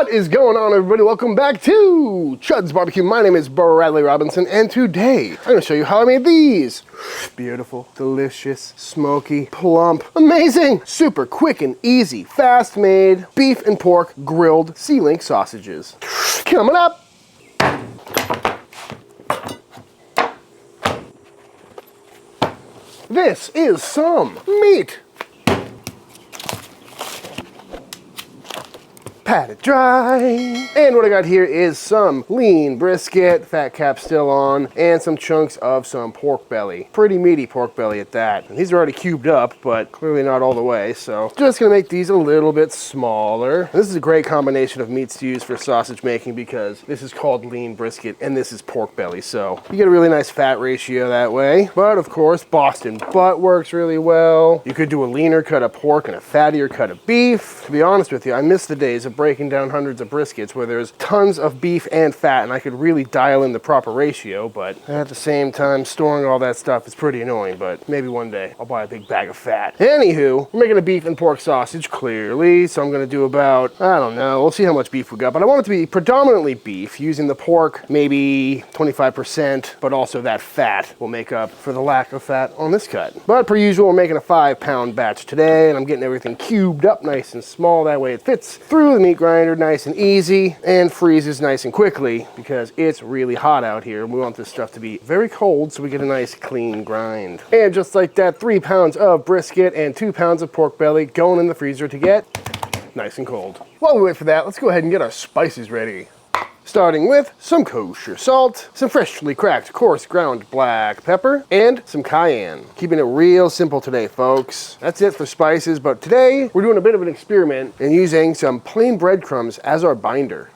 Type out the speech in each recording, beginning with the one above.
What is going on, everybody? Welcome back to Chuds BBQ. My name is Bradley Robinson, and today I'm going to show you how I made these. Beautiful, delicious, smoky, plump, amazing, super quick and easy, fast-made beef and pork grilled C-link sausages. Coming up. This is some meat. Pat it dry. And what I got here is some lean brisket, fat cap still on, and some chunks of some pork belly. Pretty meaty pork belly at that. And these are already cubed up, but clearly not all the way, so just gonna make these a little bit smaller. This is a great combination of meats to use for sausage making because this is called lean brisket and this is pork belly, so you get a really nice fat ratio that way. But of course, Boston butt works really well. You could do a leaner cut of pork and a fattier cut of beef. To be honest with you, I miss the days of breaking down hundreds of briskets where there's tons of beef and fat and I could really dial in the proper ratio, but at the same time, storing all that stuff is pretty annoying, but maybe one day I'll buy a big bag of fat. Anywho, we're making a beef and pork sausage, clearly, so I'm gonna do about, I don't know, we'll see how much beef we got, but I want it to be predominantly beef, using the pork maybe 25%, but also that fat will make up for the lack of fat on this cut. But per usual, we're making a 5-pound batch today, and I'm getting everything cubed up nice and small, that way it fits through the meat grinder nice and easy and freezes nice and quickly because it's really hot out here. We want this stuff to be very cold so we get a nice clean grind. And just like that, 3 pounds of brisket and 2 pounds of pork belly going in the freezer to get nice and cold. While we wait for that, let's go ahead and get our spices ready. Starting with some kosher salt, some freshly cracked coarse ground black pepper, and some cayenne. Keeping it real simple today, folks. That's it for spices, but today we're doing a bit of an experiment and using some plain breadcrumbs as our binder.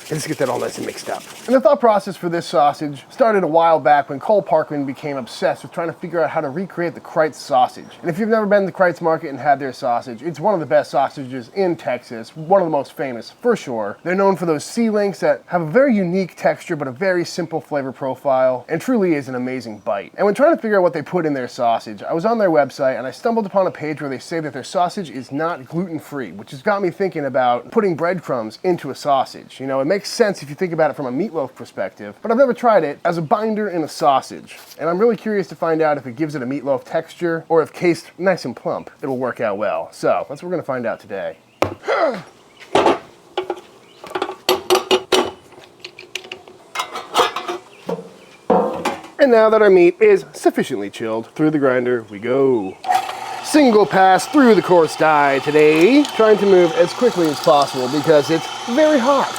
And let's get that all nice and mixed up. And the thought process for this sausage started a while back when Cole Parkman became obsessed with trying to figure out how to recreate the Kreitz sausage. And if you've never been to the Kreitz market and had their sausage, it's one of the best sausages in Texas, one of the most famous for sure. They're known for those C-links that have a very unique texture but a very simple flavor profile and truly is an amazing bite. And when trying to figure out what they put in their sausage, I was on their website and I stumbled upon a page where they say that their sausage is not gluten-free, which has got me thinking about putting breadcrumbs into a sausage. You know, it makes sense if you think about it from a meatloaf perspective, but I've never tried it as a binder in a sausage. And I'm really curious to find out if it gives it a meatloaf texture or if cased nice and plump, it'll work out well. So that's what we're gonna find out today. And now that our meat is sufficiently chilled, through the grinder we go. Single pass through the coarse die today, trying to move as quickly as possible because it's very hot.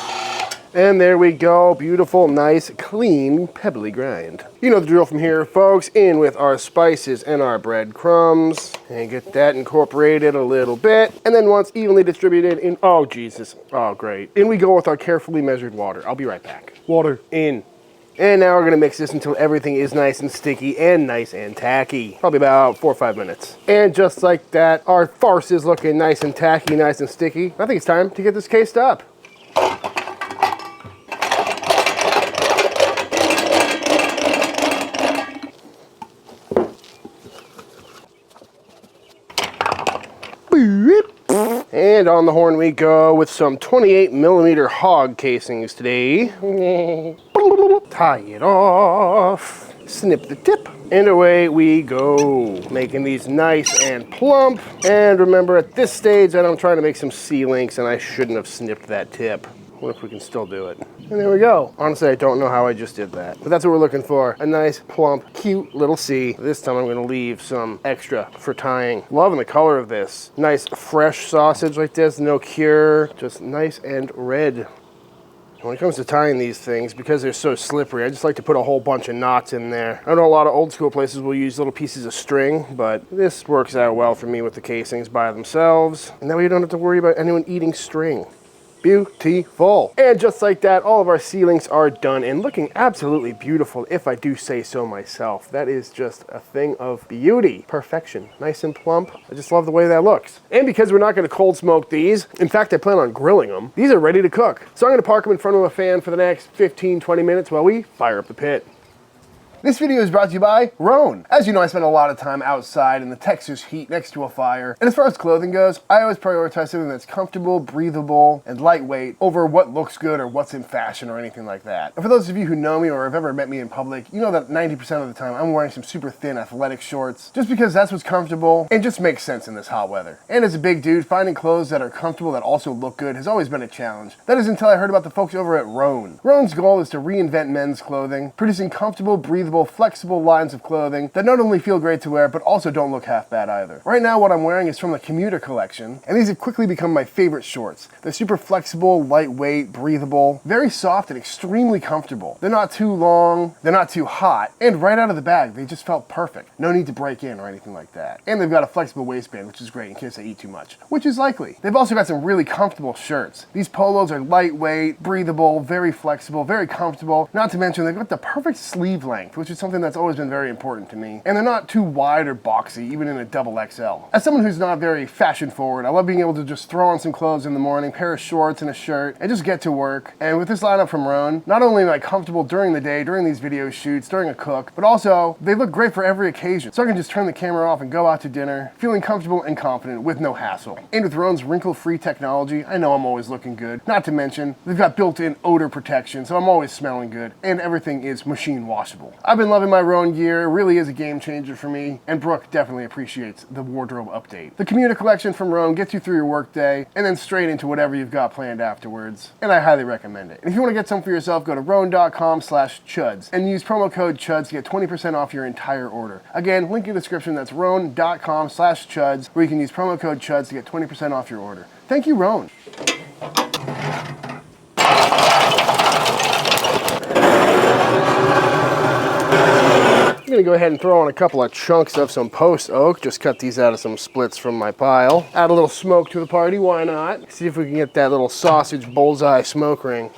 And there we go, beautiful, nice, clean, pebbly grind. You know the drill from here, folks. In with our spices and our breadcrumbs. And get that incorporated a little bit. And then once evenly distributed in, oh Jesus, oh great. In we go with our carefully measured water. I'll be right back. Water in. And now we're gonna mix this until everything is nice and sticky and nice and tacky. Probably about 4 or 5 minutes. And just like that, our farce is looking nice and tacky, nice and sticky. I think it's time to get this cased up. And on the horn we go with some 28mm hog casings today. Tie it off, snip the tip, and away we go. Making these nice and plump. And remember, at this stage that I'm trying to make some C-links and I shouldn't have snipped that tip. What if we can still do it? And there we go. Honestly, I don't know how I just did that. But that's what we're looking for. A nice, plump, cute little C. This time I'm gonna leave some extra for tying. Loving the color of this. Nice, fresh sausage like this, no cure. Just nice and red. When it comes to tying these things, because they're so slippery, I just like to put a whole bunch of knots in there. I know a lot of old school places will use little pieces of string, but this works out well for me with the casings by themselves. And that way you don't have to worry about anyone eating string. Beautiful. And just like that, all of our C-links are done and looking absolutely beautiful, if I do say so myself. That is just a thing of beauty. Perfection. Nice and plump. I just love the way that looks. And because we're not going to cold smoke these, in fact, I plan on grilling them, these are ready to cook. So I'm going to park them in front of a fan for the next 15-20 minutes while we fire up the pit. This video is brought to you by Rhone. As you know, I spend a lot of time outside in the Texas heat next to a fire. And as far as clothing goes, I always prioritize something that's comfortable, breathable, and lightweight over what looks good or what's in fashion or anything like that. And for those of you who know me or have ever met me in public, you know that 90% of the time I'm wearing some super thin athletic shorts just because that's what's comfortable and just makes sense in this hot weather. And as a big dude, finding clothes that are comfortable that also look good has always been a challenge. That is until I heard about the folks over at Rhone. Rhone's goal is to reinvent men's clothing, producing comfortable, breathable, flexible lines of clothing that not only feel great to wear, but also don't look half bad either. Right now, what I'm wearing is from the Commuter collection, and these have quickly become my favorite shorts. They're super flexible, lightweight, breathable, very soft, and extremely comfortable. They're not too long, they're not too hot, and right out of the bag, they just felt perfect. No need to break in or anything like that. And they've got a flexible waistband, which is great in case I eat too much, which is likely. They've also got some really comfortable shirts. These polos are lightweight, breathable, very flexible, very comfortable. Not to mention, they've got the perfect sleeve length, which is something that's always been very important to me. And they're not too wide or boxy, even in a double XL. As someone who's not very fashion forward, I love being able to just throw on some clothes in the morning, pair of shorts and a shirt, and just get to work. And with this lineup from Rhone, not only am I comfortable during the day, during these video shoots, during a cook, but also they look great for every occasion. So I can just turn the camera off and go out to dinner, feeling comfortable and confident with no hassle. And with Rhone's wrinkle-free technology, I know I'm always looking good. Not to mention, they've got built-in odor protection, so I'm always smelling good, and everything is machine washable. I've been loving my Rhone gear. It really is a game changer for me, and Brooke definitely appreciates the wardrobe update. The Commuter collection from Rhone gets you through your workday, and then straight into whatever you've got planned afterwards, and I highly recommend it. And if you want to get some for yourself, go to rhone.com/chuds and use promo code chuds to get 20% off your entire order. Again, link in the description. That's rhone.com/chuds, where you can use promo code chuds to get 20% off your order. Thank you, Rhone. I'm gonna go ahead and throw on a couple of chunks of some post oak. Just cut these out of some splits from my pile. Add a little smoke to the party, why not? See if we can get that little sausage bullseye smoke ring.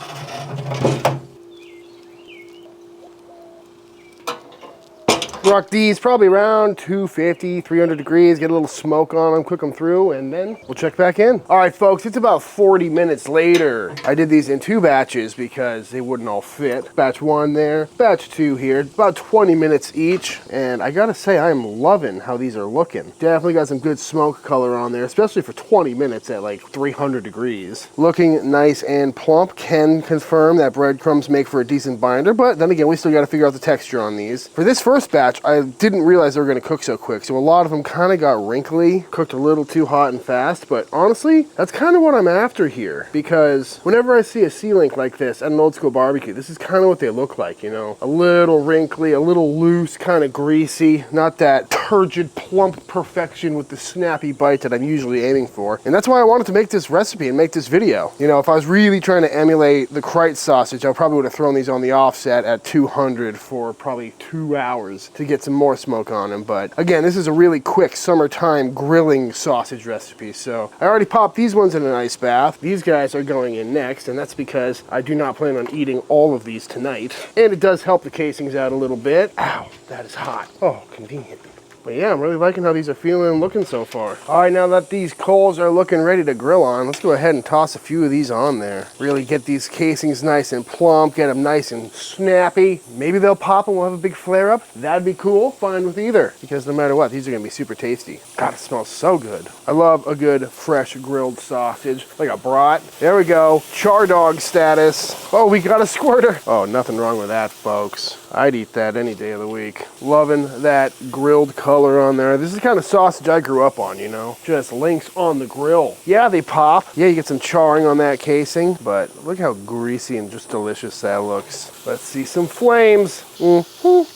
Rock these probably around 250, 300 degrees, get a little smoke on them, cook them through, and then we'll check back in. All right, folks, it's about 40 minutes later. I did these in 2 batches because they wouldn't all fit. Batch 1 there, batch 2 here, about 20 minutes each. And I gotta say, I am loving how these are looking. Definitely got some good smoke color on there, especially for 20 minutes at like 300 degrees. Looking nice and plump. Can confirm that Bread Crumbs make for a decent binder, but then again, we still gotta figure out the texture on these. For this first batch, I didn't realize they were going to cook so quick, so a lot of them kind of got wrinkly, cooked a little too hot and fast, but honestly, that's kind of what I'm after here, because whenever I see a C-link like this at an old school barbecue, this is kind of what they look like, you know? A little wrinkly, a little loose, kind of greasy, not that turgid, plump perfection with the snappy bite that I'm usually aiming for. And that's why I wanted to make this recipe and make this video. You know, if I was really trying to emulate the Crite sausage, I probably would have thrown these on the offset at 200 for probably 2 hours to get some more smoke on them. But again, this is a really quick summertime grilling sausage recipe. So I already popped these ones in an ice bath. These guys are going in next, and that's because I do not plan on eating all of these tonight. And it does help the casings out a little bit. Ow, that is hot. Oh, convenient. But yeah, I'm really liking how these are feeling and looking so far. All right, now that these coals are looking ready to grill on, let's go ahead and toss a few of these on there. Really get these casings nice and plump, get them nice and snappy. Maybe they'll pop and we'll have a big flare up. That'd be cool, fine with either. Because no matter what, these are gonna be super tasty. God, it smells so good. I love a good fresh grilled sausage, like a brat. There we go, char dog status. Oh, we got a squirter. Oh, nothing wrong with that, folks. I'd eat that any day of the week. Loving that grilled color on there. This is the kind of sausage I grew up on, you know? Just links on the grill. Yeah, they pop. Yeah, you get some charring on that casing, but look how greasy and just delicious that looks. Let's see some flames. I'm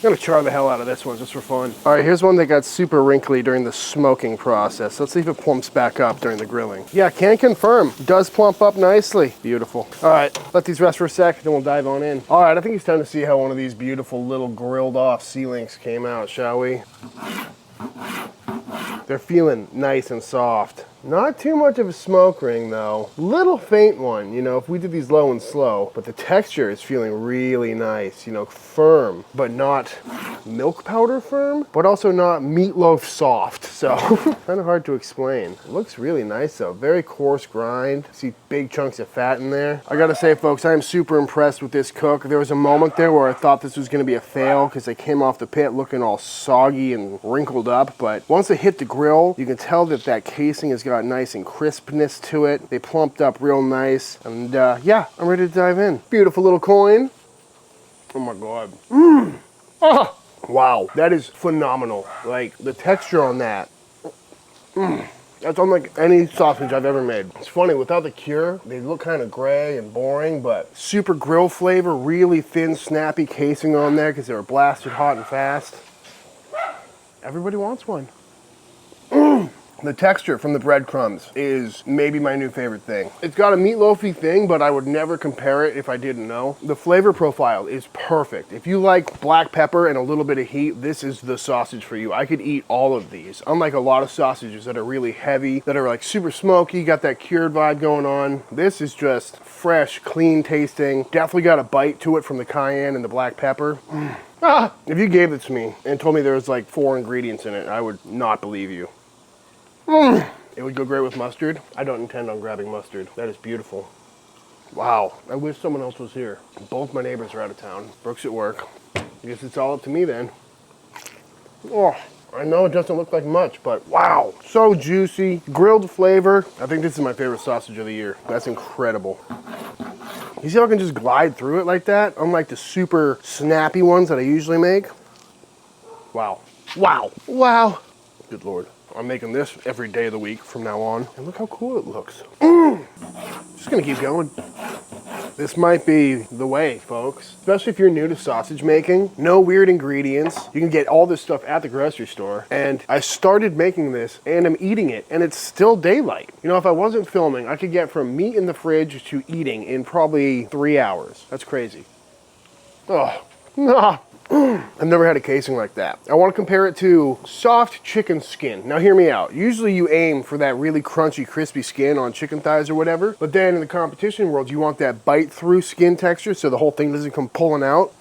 gonna char the hell out of this one just for fun. All right, here's one that got super wrinkly during the smoking process. Let's see if it plumps back up during the grilling. Yeah, can confirm. Does plump up nicely. Beautiful. All right, let these rest for a sec, then we'll dive on in. All right, I think it's time to see how one of these beautiful little grilled off C-links came out, shall we? They're feeling nice and soft. Not too much of a smoke ring though. Little faint one, you know, if we did these low and slow, but the texture is feeling really nice, you know, firm, but not milk powder firm, but also not meatloaf soft. So kind of hard to explain. It looks really nice though. Very coarse grind. See big chunks of fat in there. I gotta say folks, I am super impressed with this cook. There was a moment there where I thought this was gonna be a fail because they came off the pit looking all soggy and wrinkled up, but once they hit the grill, you can tell that that casing has got nice and crispness to it. They plumped up real nice, and yeah, I'm ready to dive in. Beautiful little coin. Oh my God. Oh, wow, that is phenomenal. Like the texture on that. That's unlike any sausage I've ever made. It's funny, without the cure, they look kind of gray and boring, but super grill flavor, really thin, snappy casing on there because they were blasted hot and fast. Everybody wants one. The texture from the breadcrumbs is maybe my new favorite thing. It's got a meatloafy thing, but I would never compare it if I didn't know. The flavor profile is perfect. If you like black pepper and a little bit of heat, this is the sausage for you. I could eat all of these. Unlike a lot of sausages that are really heavy, that are like super smoky, got that cured vibe going on. This is just fresh, clean tasting. Definitely got a bite to it from the cayenne and the black pepper. If you gave it to me and told me there was like 4 ingredients in it, I would not believe you. It would go great with mustard. I don't intend on grabbing mustard. That is beautiful. Wow, I wish someone else was here. Both my neighbors are out of town. Brooke's at work. I guess it's all up to me then. Oh, I know it doesn't look like much, but wow, so juicy. Grilled flavor. I think this is my favorite sausage of the year. That's incredible. You see how I can just glide through it like that? Unlike the super snappy ones that I usually make. Wow, wow, wow. Good Lord. I'm making this every day of the week from now on. And look how cool it looks. Just gonna keep going. This might be the way, folks. Especially if you're new to sausage making. No weird ingredients. You can get all this stuff at the grocery store. And I started making this and I'm eating it and it's still daylight. You know, if I wasn't filming, I could get from meat in the fridge to eating in probably 3 hours. That's crazy. Oh, no. I've never had a casing like that. I want to compare it to soft chicken skin. Now hear me out. Usually you aim for that really crunchy, crispy skin on chicken thighs or whatever, but then in the competition world, you want that bite through skin texture so the whole thing doesn't come pulling out.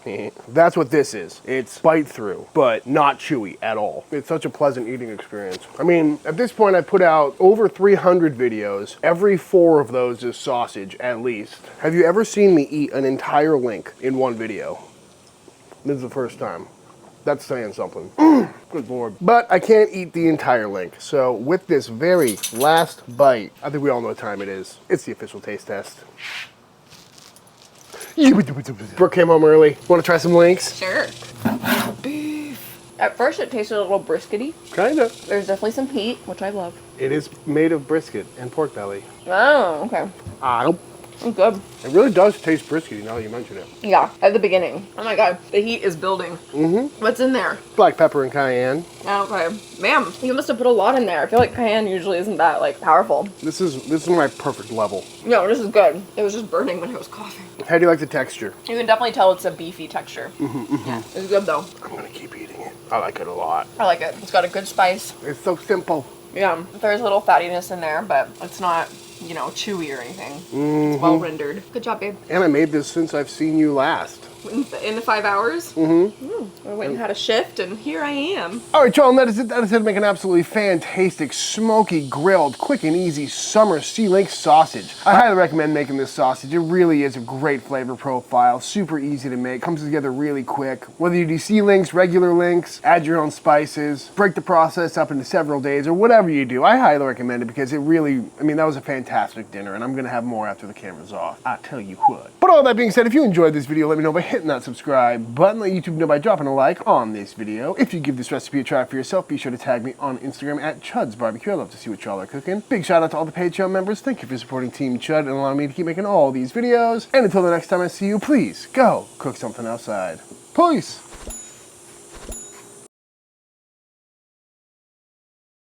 That's what this is. It's bite through, but not chewy at all. It's such a pleasant eating experience. I mean, at this point I put out over 300 videos. Every 4 of those is sausage, at least. Have you ever seen me eat an entire link in one video? This is the first time. That's saying something. Good Lord. But I can't eat the entire link. So with this very last bite, I think we all know what time it is. It's the official taste test. Brooke came home early. Want to try some links? Sure. Beef. At first it tasted a little briskety. Kinda. There's definitely some heat, which I love. It is made of brisket and pork belly. Oh, okay. It's good. It really does taste brisket now that you mention it. Yeah, at the beginning. Oh my God, the heat is building. What's in there? Black pepper and cayenne. Okay. Ma'am, you must have put a lot in there. I feel like cayenne usually isn't that, like, powerful. This is my perfect level. No, this is good. It was just burning when I was coughing. How do you like the texture? You can definitely tell it's a beefy texture. Yeah, it's good though. I'm gonna keep eating it. I like it a lot. I like it. It's got a good spice. It's so simple. Yeah, there's a little fattiness in there, but it's not, you know, chewy or anything. It's well rendered. Good job, babe. And I made this since I've seen you last. In the 5 hours? I went and had a shift, and here I am. All right, y'all, that is it. That is it to make an absolutely fantastic, smoky, grilled, quick and easy summer sea-link sausage. I highly recommend making this sausage. It really is a great flavor profile, super easy to make, comes together really quick. Whether you do sea links, regular links, add your own spices, break the process up into several days, or whatever you do, I highly recommend it because it really, I mean, that was a fantastic dinner, and I'm gonna have more after the camera's off. I tell you what. But all that being said, if you enjoyed this video, let me know by hitting that subscribe button. Let YouTube know by dropping a like on this video. If you give this recipe a try for yourself, be sure to tag me on Instagram at Chuds BBQ. I love to see what y'all are cooking. Big shout out to all the Patreon members. Thank you for supporting Team Chud and allowing me to keep making all these videos. And until the next time I see you, please go cook something outside. Peace.